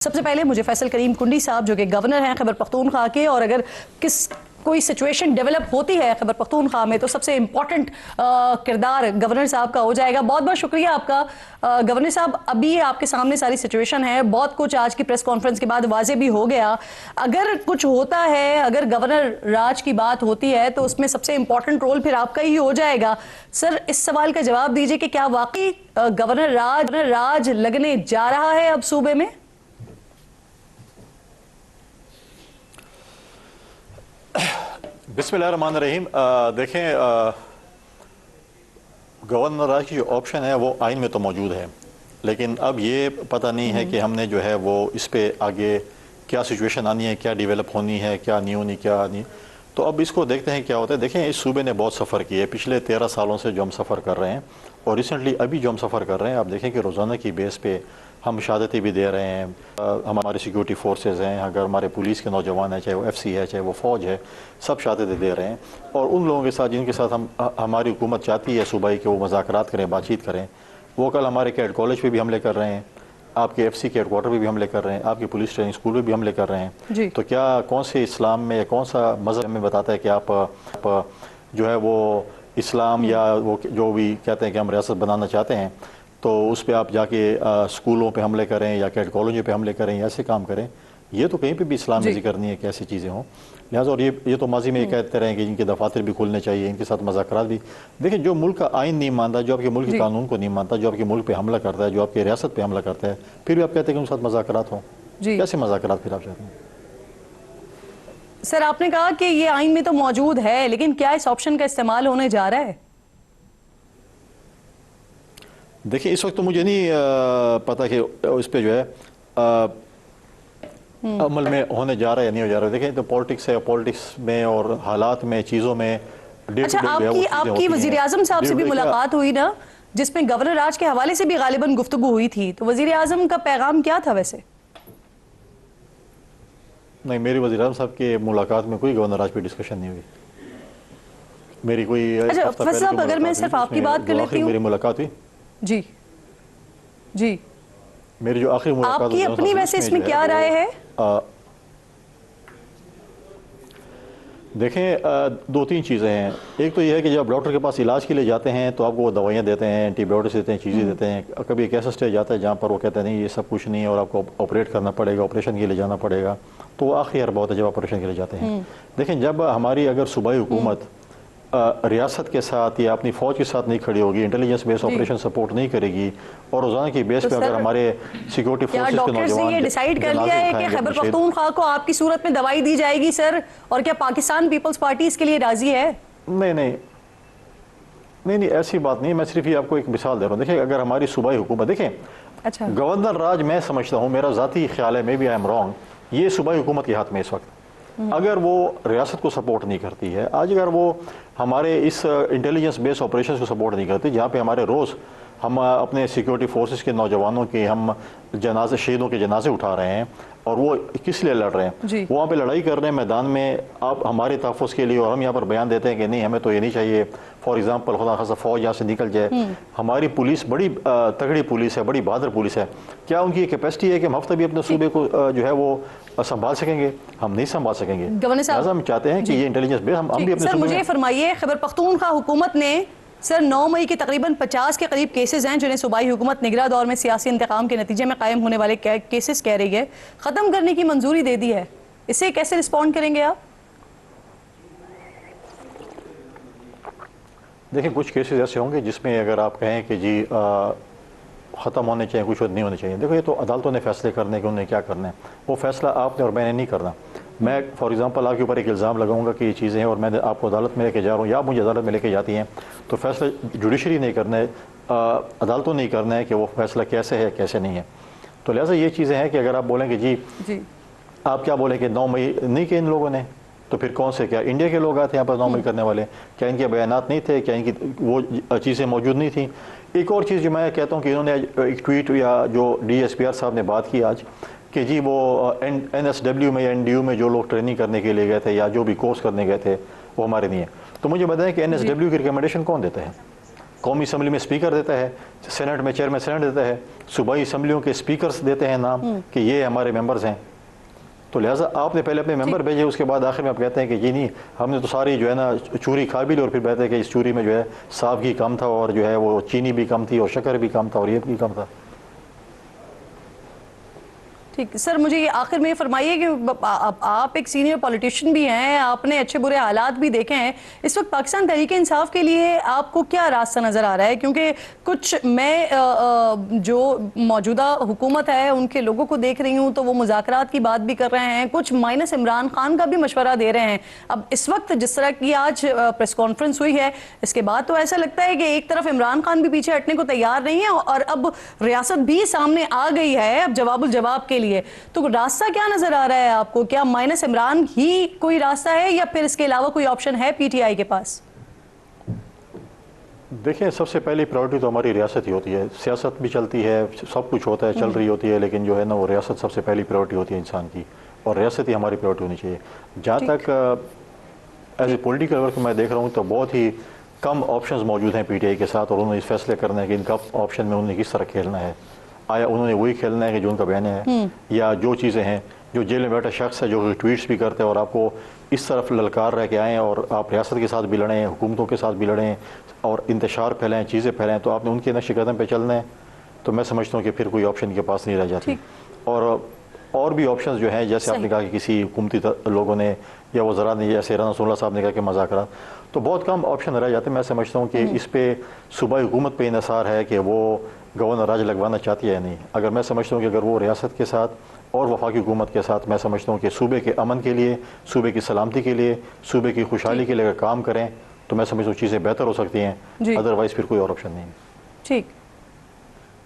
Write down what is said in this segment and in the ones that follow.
सबसे पहले मुझे फैसल करीम कुंडी साहब जो कि गवर्नर हैं खैबर पख्तूनख्वा के, और अगर कोई सिचुएशन डेवलप होती है खैबर पख्तूनख्वा में तो सबसे इंपॉर्टेंट किरदार गवर्नर साहब का हो जाएगा। बहुत बहुत शुक्रिया आपका गवर्नर साहब। अभी आपके सामने सारी सिचुएशन है, बहुत कुछ आज की प्रेस कॉन्फ्रेंस के बाद वाजे भी हो गया। अगर कुछ होता है, अगर गवर्नर राज की बात होती है तो उसमें सबसे इंपॉर्टेंट रोल फिर आपका ही हो जाएगा। सर, इस सवाल का जवाब दीजिए कि क्या वाकई गवर्नर राज लगने जा रहा है अब सूबे में? बिस्मिल्लाहिर्रहमानिर्रहीम। देखें, गवर्नर राज की जो ऑप्शन है वो आइन में तो मौजूद है, लेकिन अब ये पता नहीं है कि हमने जो है वो इस पे आगे क्या सिचुएशन आनी है, क्या डेवलप होनी है, क्या नहीं होनी, क्या नहीं। तो अब इसको देखते हैं क्या होता है। देखें, इस सूबे ने बहुत सफ़र किया है पिछले 13 सालों से जो हम सफ़र कर रहे हैं, और रिसेंटली अभी जो हम सफ़र कर रहे हैं, आप देखें कि रोज़ाना की बेस पे हम शहादतें भी दे रहे हैं। हमारे सिक्योरिटी फोर्सेस हैं, अगर हमारे पुलिस के नौजवान हैं, चाहे वो FC है, चाहे वो फ़ौज है, सब शहादतें दे रहे हैं। और उन लोगों के साथ जिनके साथ हमारी हुकूमत चाहती है सूबाई के वो मुज़ाकरात करें, बातचीत करें, वो कल हमारे कैड कॉलेज पे भी हमले कर रहे हैं, आपके FC के हेडक्वार्टर पे भी हमले कर रहे हैं, आपके पुलिस ट्रेनिंग स्कूल पे भी हमले कर रहे हैं। तो क्या कौन से इस्लाम में, कौन सा मज़हब में बताता है कि आप जो है वो इस्लाम या वो जो भी कहते हैं कि हम रियासत बनाना चाहते हैं, तो उस पर आप जाके स्कूलों पे हमले करें या कैड कॉलेजों पे हमले करें या ऐसे काम करें? ये तो कहीं पे भी इस्लाम में जिक्र नहीं है कि ऐसी चीज़ें हों। लिहाजा और ये तो माजी में ये कहते रहे कि इनके दफातर भी खुलने चाहिए, इनके साथ मुज़ाकरात भी। देखिए, जो मुल्क का आइन नहीं मानता, जो आपके मुल्क के कानून को नहीं मानता, जो आपके मुल्क पे हमला करता है, जो आपकी रियासत पे हमला करता है, फिर भी आप कहते हैं कि उनके साथ मुज़ाकरात हों। कैसे मुज़ाकरात फिर आप चाहते हैं? सर, आपने कहा कि ये आइन में तो मौजूद है, लेकिन क्या इस ऑप्शन का इस्तेमाल होने जा रहा है? देखिए, इस वक्त तो मुझे नहीं पता कि इस पे जो है अमल में होने जा रहा है या नहीं हो जा रहा है। देखिए, तो पॉलिटिक्स है, पॉलिटिक्स में और हालात में, चीज़ों में अच्छा, आपकी वज़ीर आज़म साहब से भी मुलाकात हुई ना, जिसमें गवर्नर राज के हवाले से भी गालिबन गुफ्तगू हुई थी, तो वज़ीर आज़म का पैगाम क्या था वैसे? नहीं, मेरी वज़ीर आज़म साहब के मुलाकात में कोई गवर्नर राज पे डिस्कशन नहीं हुई। मेरी कोई अगर मैं सिर्फ आपकी बात कर लेती हूँ, मेरी मुलाकात हुई जी जी, मेरी जो आखिरी मुलाकात आपकी अपनी वैसे इसमें क्या राय है? देखें, दो तीन चीज़ें हैं। एक तो यह है कि जब डॉक्टर के पास इलाज के लिए जाते हैं तो आपको वो दवाइयाँ देते हैं, एंटीबायोटिक्स देते हैं, चीज़ें देते हैं। कभी एक ऐसा स्टेज आता है जहाँ पर वो कहते हैं नहीं, ये सब कुछ नहीं है और आपको ऑपरेट करना पड़ेगा, ऑपरेशन के लिए जाना पड़ेगा। तो वो आखिरी हरबा होता है जब ऑपरेशन के लिए जाते हैं। देखें, जब हमारी अगर सूबाई हुकूमत रियासत के साथ या अपनी फ़ौज के साथ नहीं खड़ी होगी, इंटेलिजेंस बेस्ड ऑपरेशन सपोर्ट नहीं करेगी, और रोज़ाना की बेस पे अगर हमारे सिक्योरिटी फोर्सेस के नौजवान ये डिसाइड कर लिया है कि खैबर पख्तूनख्वा को आपकी सूरत में दवाई दी जाएगी सर, और क्या पाकिस्तान पीपल्स पार्टी इसके लिए राजी है? नहीं, ऐसी बात नहीं। मैं सिर्फ ये आपको एक मिसाल दे रहा हूँ। देखिए, अगर हमारी सूबाई हुकूमत, देखें, अच्छा, गवर्नर राज मैं समझता हूँ, मेरा ज़ाती ख्याल है, maybe I am wrong, ये सूबाई हुकूमत के हाथ में इस वक्त। अगर वो रियासत को सपोर्ट नहीं करती है, आज अगर वो हमारे इस इंटेलिजेंस बेस्ड ऑपरेशन को सपोर्ट नहीं करती, जहाँ पे हमारे रोज़ हम अपने सिक्योरिटी फोर्सेस के नौजवानों के हम जनाजे, शहीदों के जनाजे उठा रहे हैं, और वो किस लिए लड़ रहे हैं, वहाँ पे लड़ाई कर रहे हैं मैदान में आप हमारे तहफ़्फ़ुज़ के लिए, और हम यहाँ पर बयान देते हैं कि नहीं, हमें तो ये नहीं चाहिए। फॉर एग्जांपल, खुदा खासा फ़ौज यहाँ से निकल जाए। हमारी पुलिस बड़ी तगड़ी पुलिस है, बड़ी बहादुर पुलिस है। क्या उनकी ये कैपेसिटी है कि हम हफ्ता भी अपने सूबे को जो है वो संभाल सकेंगे? हम नहीं संभाल सकेंगे। लिहाजा हम चाहते हैं कि ये इंटेलिजेंस बेस हम भी अपने। सर, मुझे फरमाइए, खैबर पख्तूनख्वा हुकूमत ने सर 9 मई के तकरीबन 50 के करीब केसेस हैं जिन्हें सूबाई हुकूमत निगरां दौर में सियासी इंतकाम के नतीजे में कायम होने वाले केसेस कह रही है ख़त्म करने की मंजूरी दे दी है। इसे कैसे रिस्पॉन्ड करेंगे आप? देखिए, कुछ केसेस ऐसे होंगे जिसमें अगर आप कहें कि जी ख़त्म होने चाहिए, कुछ नहीं होने चाहिए। देखो, ये तो अदालतों ने फैसले करने के, उन्हें क्या करना है, वो फैसला आपने और मैंने नहीं करना। मैं फॉर एग्जांपल आपके ऊपर एक इल्ज़ाम लगाऊंगा कि ये चीज़ें हैं और मैं आपको अदालत में लेके जा रहा हूँ, या आप मुझे अदालत में लेके जाती हैं, तो फैसला जुडिशरी नहीं करना है, अदालतों नहीं करना है कि वो फैसला कैसे है, कैसे नहीं है। तो लिहाजा ये चीज़ें हैं कि अगर आप बोलेंगे जी आप क्या बोलें कि 9 मई नहीं किए इन लोगों ने, तो फिर कौन से, क्या इंडिया के लोग आए थे यहाँ पर 9 मई करने वाले? क्या इनके बयानात नहीं थे? क्या इनकी वो चीज़ें मौजूद नहीं थी? एक और चीज़ जो मैं कहता हूँ कि इन्होंने एक ट्वीट या जो DSPR साहब ने बात की आज कि जी वो NSW में या NDU में जो लोग ट्रेनिंग करने के लिए गए थे या जो भी कोर्स करने गए थे वो हमारे नहीं है। तो मुझे बताएं कि NSW की रिकमेंडेशन कौन देता है? कौमी असम्बली में स्पीकर देता है, सेनेट में चेयरमैन सेनेट देता है, सूबाई असम्बलियों के स्पीकर्स देते हैं नाम कि ये हमारे मेंबर्स हैं। तो लिहाजा आपने पहले अपने मेंबर भेजे, उसके बाद आखिर में आप कहते हैं कि जी नहीं, हमने तो सारी जो है ना चूरी खा भी ली, और फिर कहते हैं कि इस चूरी में जो है साफगी कम था, और जो है वो चीनी भी कम थी, और शक्कर भी कम था, और ये भी कम था। ठीक सर, मुझे ये आखिर में ये फरमाइए कि आप एक सीनियर पॉलिटिशियन भी हैं, आपने अच्छे बुरे हालात भी देखे हैं। इस वक्त पाकिस्तान तहरीक इंसाफ के लिए आपको क्या रास्ता नज़र आ रहा है? क्योंकि कुछ मैं जो मौजूदा हुकूमत है उनके लोगों को देख रही हूँ तो वो मुज़ाकरात की बात भी कर रहे हैं, कुछ माइनस इमरान खान का भी मशवरा दे रहे हैं। अब इस वक्त जिस तरह की आज प्रेस कॉन्फ्रेंस हुई है, इसके बाद तो ऐसा लगता है कि एक तरफ इमरान खान भी पीछे हटने को तैयार नहीं है, और अब रियासत भी सामने आ गई है अब जवाबुल जवाब के लिए। तो रास्ता क्या नजर आ रहा है आपको? क्या माइनस इमरान ही कोई रास्ता है, या फिर इसके अलावा कोई ऑप्शन है पीटीआई के पास? देखिए, सबसे पहली प्रायोरिटी तो हमारी रियासत ही होती है। सियासत भी चलती है, सब कुछ होता है, चल रही होती है, लेकिन जो है ना वो रियासत सबसे पहली प्रायोरिटी होती है इंसान की, और रियासत ही हमारी प्रायोरिटी होनी चाहिए। जहाँ तक एज ए पॉलिटिकल वर्क मैं देख रहा हूँ तो बहुत ही कम ऑप्शंस मौजूद हैं पीटीआई के साथ, और उन्होंने इस फैसले करना है कि इनका ऑप्शन में उन्हें किस तरह खेलना है। आया उन्होंने वही खेलना है कि जो उनका बयान है, या जो चीज़ें हैं, जो जेल में बैठा शख्स है जो ट्वीट्स भी करते हैं और आपको इस तरफ ललकार रह के आएँ, और आप रियासत के साथ भी लड़ें, हुकूमतों के साथ भी लड़ें, और इंतशार फैलाएँ, चीज़ें फैलाएँ, तो आपने उनके नक्श कदम पे चलना है। तो मैं समझता हूँ कि फिर कोई ऑप्शन के पास नहीं रह जाती। और भी ऑप्शंस जो हैं, जैसे आपने कहा कि किसी हुकूमती लोगों ने या वज़रा ने, जैसे राना सोल्ला साहब ने कहा कि मुज़ाकरात, तो बहुत कम ऑप्शन रह जाते हैं। मैं समझता हूँ कि इस पे सूबाई हुकूमत पे इन्हिसार है कि वो गवर्नर राज लगवाना चाहती है या नहीं। अगर मैं समझता हूँ कि अगर वो रियासत के साथ और वफाकी हुकूमत के साथ, मैं समझता हूँ कि सूबे के अमन के लिए, सूबे की सलामती के लिए, सूबे की खुशहाली के लिए अगर काम करें तो मैं समझता हूँ चीज़ें बेहतर हो सकती हैं। अदरवाइज़ फिर कोई और ऑप्शन नहीं है। ठीक,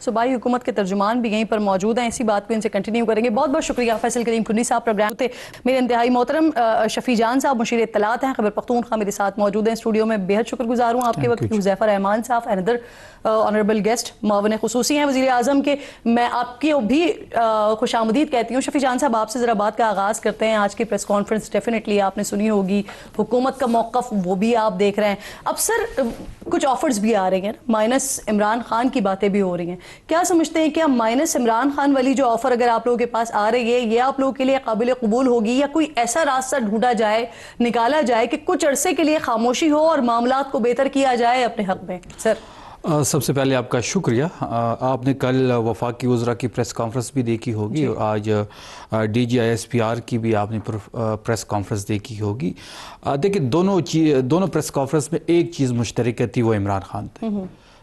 सूबाई हुकूमत के तर्जुमान भी यहीं पर मौजूद हैं, इसी बात को इनसे कंटिन्यू करेंगे। बहुत बहुत शुक्रिया फैसल करीम कुंडी साहब, प्रोग्राम थे। मेरे इंतहाई मोहतरम शफी जान साहब मुशीर इत्तलात हैं, खैबर पख्तूनख्वा, मेरे साथ मौजूद हैं स्टूडियो में। बेहद शुक्रगुजार हूँ आपके वक्त। हुज़ैफा रहमान साहब अनदर ऑनरेबल गेस्ट मुआविन खुसूसी हैं वज़ीर आज़म के, मैं आपकी भी खुशामदीद कहती हूँ। शफी जान साहब, आपसे ज़रा बात का आगाज़ करते हैं। आज की प्रेस कॉन्फ्रेंस डेफिनेटली आपने सुनी होगी, हुकूमत का मौक़िफ़ वो भी आप देख रहे हैं। अब सर कुछ ऑफर्स भी आ रही हैं, माइनस इमरान खान की बातें भी हो रही हैं। क्या समझते हैं, क्या माइनस इमरान खान वाली जो ऑफर अगर आप लोगों के पास आ रही है, ये आप लोगों के लिए काबिल कबूल होगी, या कोई ऐसा रास्ता ढूंढा जाए, निकाला जाए कि कुछ अरसे के लिए खामोशी हो और मामलात को बेहतर किया जाए अपने हक में? सर सबसे पहले आपका शुक्रिया। आपने कल वफाकी वज़रा की प्रेस कॉन्फ्रेंस भी देखी होगी, और आज DGISPR की भी आपने प्रेस कॉन्फ्रेंस देखी होगी। देखिए, दोनों प्रेस कॉन्फ्रेंस में एक चीज़ मुश्तरक थी, वो इमरान खान थे।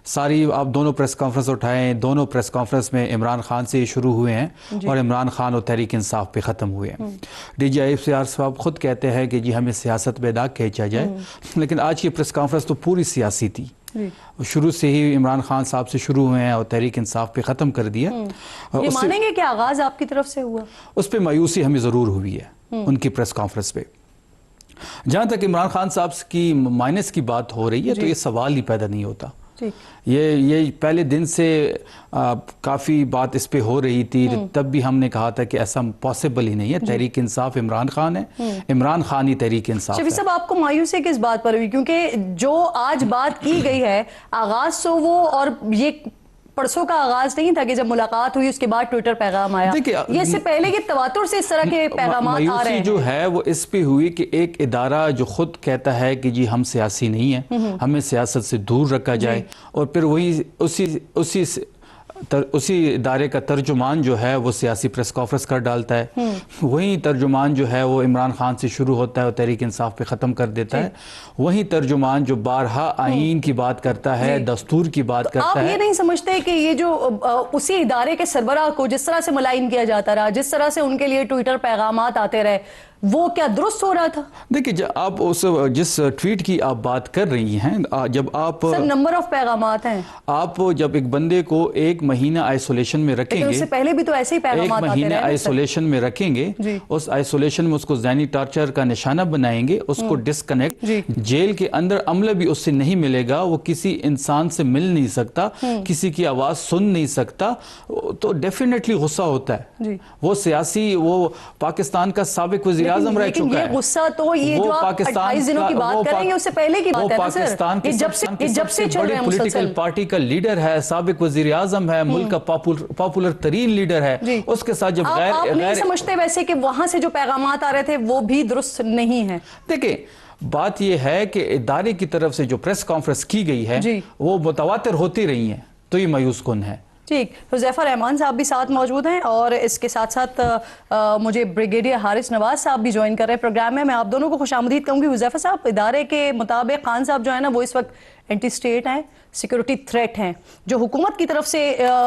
सारी आप दोनों प्रेस कॉन्फ्रेंस उठाएं, दोनों प्रेस कॉन्फ्रेंस में इमरान खान से शुरू हुए हैं और इमरान खान और तहरीक इंसाफ पे ख़त्म हुए हैं। DGISPR साहब खुद कहते हैं कि जी हमें सियासत में ना खींचा जाए, लेकिन आज की प्रेस कॉन्फ्रेंस तो पूरी सियासी थी। शुरू से ही इमरान खान साहब से शुरू हुए हैं और तहरीक इंसाफ पे ख़त्म कर दिया। ये मानेंगे कि आगाज़ आपकी तरफ से हुआ? उस पर मायूसी हमें ज़रूर हुई है उनकी प्रेस कॉन्फ्रेंस पे। जहाँ तक इमरान खान साहब की माइनस की बात हो रही है, तो ये सवाल ही पैदा नहीं होता। ये पहले दिन से काफ़ी बात इस पे हो रही थी, तब भी हमने कहा था कि ऐसा पॉसिबल ही नहीं है। तहरीक इंसाफ इमरान खान है, इमरान खान ही तहरीक इंसाफ है। शफी साहब, आपको मायूसी किस बात पर हुई? क्योंकि जो आज बात की गई है, आगाज तो वो, और ये परसों का आगाज नहीं था कि जब मुलाकात हुई उसके बाद ट्विटर पैगाम आया। ये इससे पहले कि तवातुर से इस तरह के पैगाम आ रहे हैं। जो है वो इस पे हुई कि एक इदारा जो खुद कहता है कि जी हम सियासी नहीं है, हमें सियासत से दूर रखा जाए, और फिर वही उसी इदारे का तर्जुमान जो है वो सियासी प्रेस कॉन्फ्रेंस कर डालता है। वही तर्जुमान जो है वो इमरान खान से शुरू होता है और तहरीक इंसाफ पे ख़त्म कर देता है। वही तर्जुमान जो बारहा आईन की बात करता है, दस्तूर की बात करता है। आप ये नहीं समझते कि ये जो उसी इदारे के सरबराह को जिस तरह से मुलायम किया जाता रहा, जिस तरह से उनके लिए ट्विटर पैगामात आते रहे, वो क्या दुरुस्त हो रहा था? देखिए, आप जिस ट्वीट की आप बात कर रही हैं, जब आप सर नंबर ऑफ पैगामात हैं, आप जब एक बंदे को एक महीना आइसोलेशन में रखेंगे, उससे पहले भी तो ऐसे ही पैगामात एक महीना आइसोलेशन में रखेंगे, उस आइसोलेशन में उसको ज़हनी टॉर्चर का निशाना बनाएंगे, उसको डिस्कनेक्ट, जेल के अंदर अमला भी उससे नहीं मिलेगा, वो किसी इंसान से मिल नहीं सकता, किसी की आवाज़ सुन नहीं सकता, तो डेफिनेटली गुस्सा होता है। वो सियासी, वो पाकिस्तान का साबिक वज़ीर आजम रह लेकिन चुका ये है। गुस्सा तो ये वो जो आप पाकिस्तान 28 दिनों की का- बात वो करेंगे पाक- उससे पहले की वो बात है ना सर, पाकिस्तान ये की जब से सबसे चल बड़ी रहे हैं पॉलिटिकल मुसलसल। पार्टी का लीडर है, साबिक वजीर आजम है, मुल्क का पॉपुलर तरीन लीडर है, जी। उसके साथ जब आप नहीं गैर समझते वैसे कि वहां से जो पैगामात आ रहे थे वो भी दुरुस्त नहीं है? देखिए, बात यह है कि इदारे की तरफ से जो प्रेस कॉन्फ्रेंस की गई है जी। वो मुतवातिर होती रही है, तो ये मायूस कुन है। ठीक, हुज़ैफा रहमान साहब भी साथ मौजूद हैं और इसके साथ साथ मुझे ब्रिगेडियर हारिस नवाज साहब भी ज्वाइन कर रहे हैं प्रोग्राम में। मैं आप दोनों को खुशामदीद कहूँगी। हुज़ैफा साहब, इदारे के मुताबिक खान साहब जो है ना वो इस वक्त एंटी स्टेट हैं, सिक्योरिटी थ्रेट हैं। जो हुकूमत की तरफ से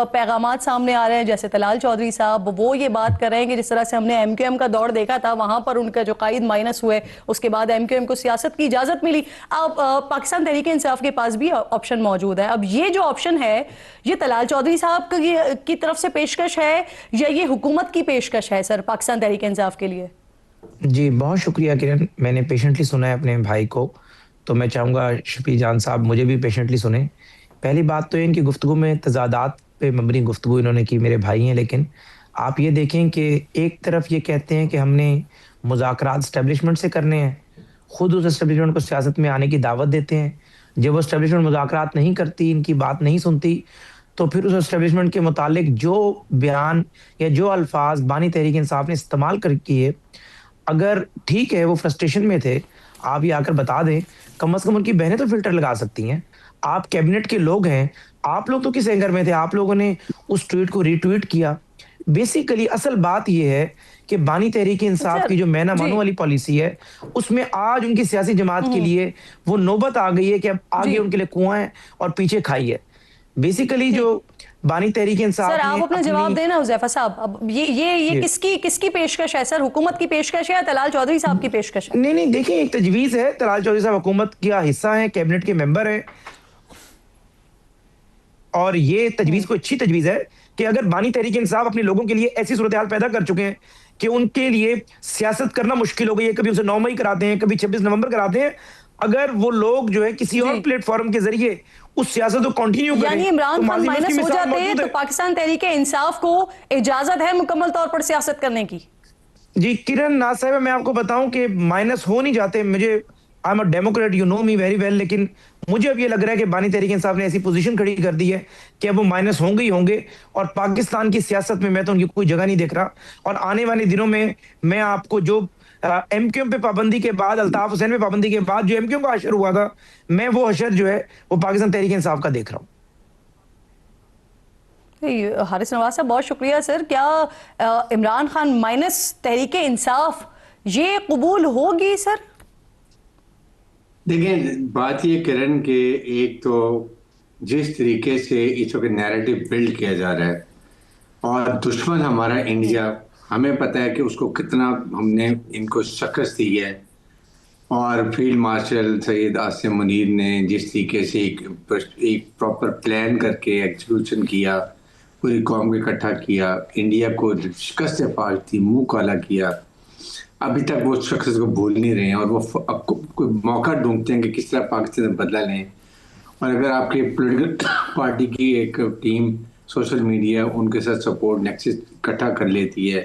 पैगामात सामने आ रहे हैं, जैसे तलाल चौधरी साहब वो ये बात कर रहे हैं कि जिस तरह से हमने MQM का दौर देखा था, वहाँ पर उनका जो कायद माइनस हुए, उसके बाद MQM को सियासत की इजाज़त मिली। अब पाकिस्तान तहरीक इंसाफ के पास भी ऑप्शन मौजूद है। अब ये जो ऑप्शन है ये तलाल चौधरी साहब की तरफ से पेशकश है या ये हुकूमत की पेशकश है सर पाकिस्तान तहरीक इंसाफ के लिए? जी, बहुत शुक्रिया किरण। मैंने पेशेंटली सुना है अपने भाई को, तो मैं चाहूँगा शफी जान साहब मुझे भी पेशेंटली सुने। पहली बात तो इनकी गुफ्तगू में तज़ादात पे मबनी गुफ्तगू इन्होंने की, मेरे भाई हैं, लेकिन आप ये देखें कि एक तरफ ये कहते हैं कि हमने मुज़ाकरात एस्टेब्लिशमेंट से करने हैं, खुद उस एस्टेब्लिशमेंट को सियासत में आने की दावत देते हैं। जब वो एस्टेब्लिशमेंट मुज़ाकरात नहीं करती, इनकी बात नहीं सुनती, तो फिर उस एस्टेब्लिशमेंट के मुतालिक जो बयान या जो अल्फाज बानी तहरीक इंसाफ ने इस्तेमाल कर किए, अगर ठीक है वो फ्रस्ट्रेशन में थे, आप ये आकर बता दें, कम से कम उनकी बहनें तो फिल्टर लगा सकती हैं। आप कैबिनेट के लोग हैं, आप लोग तो किस एंगर में थे? आप लोगों ने उस ट्वीट को रीट्वीट किया। बेसिकली असल बात ये है कि बानी तहरीक इंसाफ की जो मैं ना मानू वाली पॉलिसी है, उसमें आज उनकी सियासी जमात के लिए वो नौबत आ गई है कि अब आगे उनके लिए कुआं है और पीछे खाई है। बेसिकली जो बानी तहरीक इंसाफ सर आप अपना जवाब देना हुज़ैफा साहब। अब ये जी। किसकी पेशकश है सर? हुकूमत की पेशकश है या तलाल चौधरी साहब की पेशकश है? नहीं, देखिए, एक तजवीज़ है, तलाल चौधरी साहब हुकूमत का हिस्सा हैं, कैबिनेट के मेंबर हैं, और ये तजवीज़ को अच्छी तजवीज़ है कि अगर बानी तहरीक इंसाफ अपने लोगों के लिए ऐसी सूरत हाल पैदा कर चुके हैं कि उनके लिए सियासत करना मुश्किल हो गई है, कभी उसे 9 मई कराते हैं, कभी 26 नवंबर कराते हैं, अगर वो लोग जो है किसी और प्लेटफॉर्म के जरिए उस सियासत को कंटिन्यू करें, यानी इमरान तो खान माज़ी में माइनस उसकी हो मिसाल जाते हैं मौजूद तो है। पाकिस्तान तहरीक इंसाफ को इजाजत है मुकम्मल तौर पर सियासत करने की? जी किरण नाज साहब, मैं आपको बताऊं कि माइनस हो नहीं जाते। मुझे, I am a Democrat, you know me very well, लेकिन मुझे अब ये लग रहा है कि बानी तहरीक इंसाफ ने ऐसी पोजीशन खड़ी कर दी है कि अब वो माइनस होंगे ही होंगे, और पाकिस्तान की सियासत में मैं तो उनकी कोई जगह नहीं देख रहा। और आने वाले दिनों में मैं आपको जो MQM पे पाबंदी के बाद, अल्ताफ हुसैन पे पाबंदी के बाद जो MQM का हशर हुआ था, मैं वो हशर जो है वो पाकिस्तान तहरीक इंसाफ का देख रहा हूँ। हारिस नवाज साहब बहुत शुक्रिया सर। क्या इमरान खान माइनस तहरीक इंसाफ ये कबूल होगी सर? देखिए, बात ये किरण के, एक तो जिस तरीके से इस वक्त नैरेटिव बिल्ड किया जा रहा है और दुश्मन हमारा इंडिया, हमें पता है कि उसको कितना हमने इनको शिकस्त दी है, और फील्ड मार्शल सैयद आसिम मुनीर ने जिस तरीके से एक प्रॉपर प्लान करके एग्जीक्यूशन किया, पूरी कौम को इकट्ठा किया, इंडिया को शिकस्त से पास थी, मुंह काला किया, अभी तक वो शख्स को भूल नहीं रहे हैं, और वो अब कोई मौका ढूंढते हैं कि किस तरह पाकिस्तान में बदला लें। और अगर आपकी पॉलिटिकल पार्टी की एक टीम सोशल मीडिया उनके साथ सपोर्ट नेक्सस इकट्ठा कर लेती है,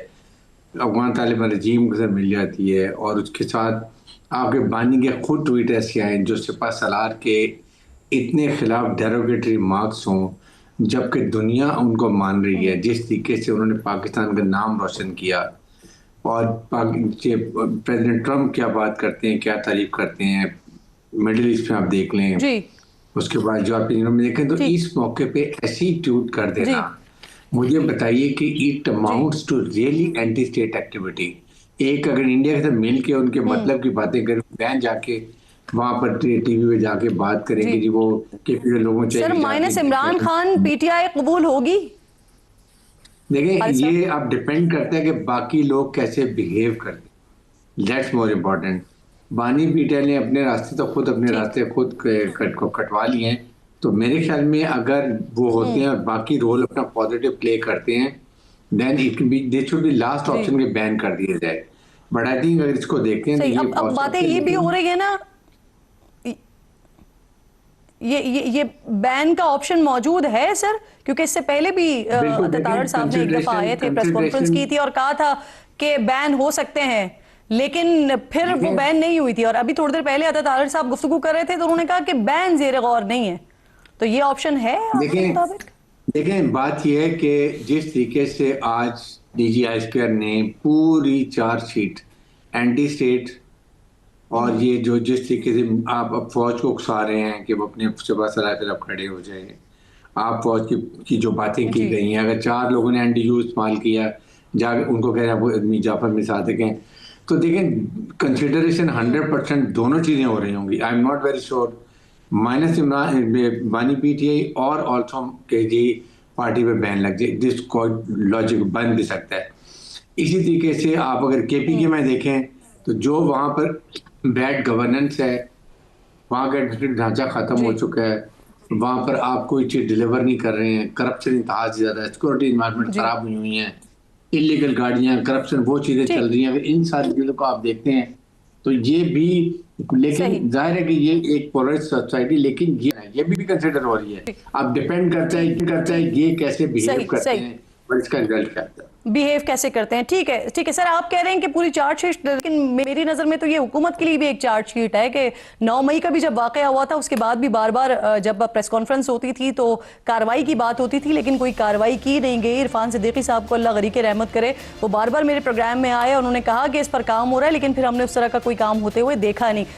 अफगान तालिबान रजीम के साथ मिल जाती है, और उसके साथ आपके बानी के खुद ट्वीट ऐसे आए जो सिपा सलार के इतने खिलाफ डेरोगेटरी मार्क्स हों, जबकि दुनिया उनको मान रही है, जिस तरीके से उन्होंने पाकिस्तान का नाम रोशन किया। और प्रेसिडेंट ट्रम्प क्या बात करते हैं, क्या तारीफ करते हैं, मिडिल ईस्ट में आप देख लें जी। उसके बाद जो आप में देखें, तो इस मौके पे ऐसी ट्वीट कर देना, मुझे बताइए कि it amounts to really anti state activity. एक अगर इंडिया के साथ मिल के उनके मतलब की बातें करें, बैन जाके वहां पर टीवी पे जाके बात करेंगे जी वो के लोगों चाहिए। Sir minus Imran Khan PTI कबूल होगी? देखिए, ये अब डिपेंड करता है कि बाकी लोग कैसे बिहेव करते हैं, दैट्स मोर इम्पोर्टेंट। बानी PTI ने अपने रास्ते तो खुद अपने रास्ते खुद कटवा लिए हैं, तो मेरे ख्याल में अगर वो होते हैं और बाकी रोल अपना पॉजिटिव प्ले करते हैं, then it can be, this should be last option के बैन कर दिया जाए। बट आई थिंक अगर इसको देखते हैं तो अब बातें ये भी हो रही है ना, ये बैन का ऑप्शन मौजूद है सर, क्योंकि इससे पहले भी तारड़ साहब ने एक दफा आए थे, प्रेस कॉन्फ्रेंस की थी और कहा था कि बैन हो सकते हैं, लेकिन फिर वो बैन नहीं हुई थी। और अभी थोड़ी देर पहले अता तारड़ साहब गुफ्तगू कर रहे थे तो उन्होंने कहा कि बैन ज़ेर गौर नहीं है, तो ये ऑप्शन है आपके देखें मुताबिक? देखें बात यह है कि जिस तरीके से आज DGISPR ने पूरी चार्जशीट एंटी स्टेट और ये जो जिस तरीके से आप अब फौज को उकसा रहे हैं कि वो अपने सुबह सलाह खिलाफ खड़े हो जाए, आप फौज की जो बातें की जी। गई हैं, अगर 4 लोगों ने NDU इस्तेमाल किया, जाके उनको कह रहे हैं वो आदमी जाफर में सादिक हैं, तो देखें कंसिडरेशन 100% दोनों चीज़ें हो रही होंगी। I am not very sure minus Imran बानी PTI और ऑल्सो KG पार्टी पे बैन लग जाए, दिस लॉजिक बन भी सकता है। इसी तरीके से आप अगर KPK में देखें तो जो वहाँ पर बैड गवर्नेंस है, वहाँ का एडमिनिस्ट्रेटिव ढांचा खत्म हो चुका है, वहाँ पर आप कोई चीज़ डिलीवर नहीं कर रहे हैं, करप्शन इंतहा से ज़्यादा है, सिक्योरिटी इन्वायरमेंट जी। खराब हुई हैं, इलीगल गाड़ियाँ, करप्शन, वो चीज़ें ठीक। चल रही हैं। अगर इन सारी चीज़ों को आप देखते हैं तो ये भी, सही। लेकिन जाहिर है कि ये एक पोलराइज्ड सोसाइटी, लेकिन ये भी कंसिडर हो रही है। अब डिपेंड करता है ये कैसे बिहेव सही, करते सही। हैं और इसका रिजल्ट क्या आता है। बिहेव कैसे करते हैं। ठीक है सर, आप कह रहे हैं कि पूरी चार्जशीट, लेकिन मेरी नज़र में तो ये हुकूमत के लिए भी एक चार्जशीट है कि 9 मई का भी जब वाकया हुआ था उसके बाद भी बार बार जब प्रेस कॉन्फ्रेंस होती थी तो कार्रवाई की बात होती थी, लेकिन कोई कार्रवाई की नहीं गई। इरफान सिद्दीकी साहब को अल्लाह गरीक रहमत करे, वो बार बार मेरे प्रोग्राम में आए, उन्होंने कहा कि इस पर काम हो रहा है, लेकिन फिर हमने उस तरह का कोई काम होते हुए देखा नहीं।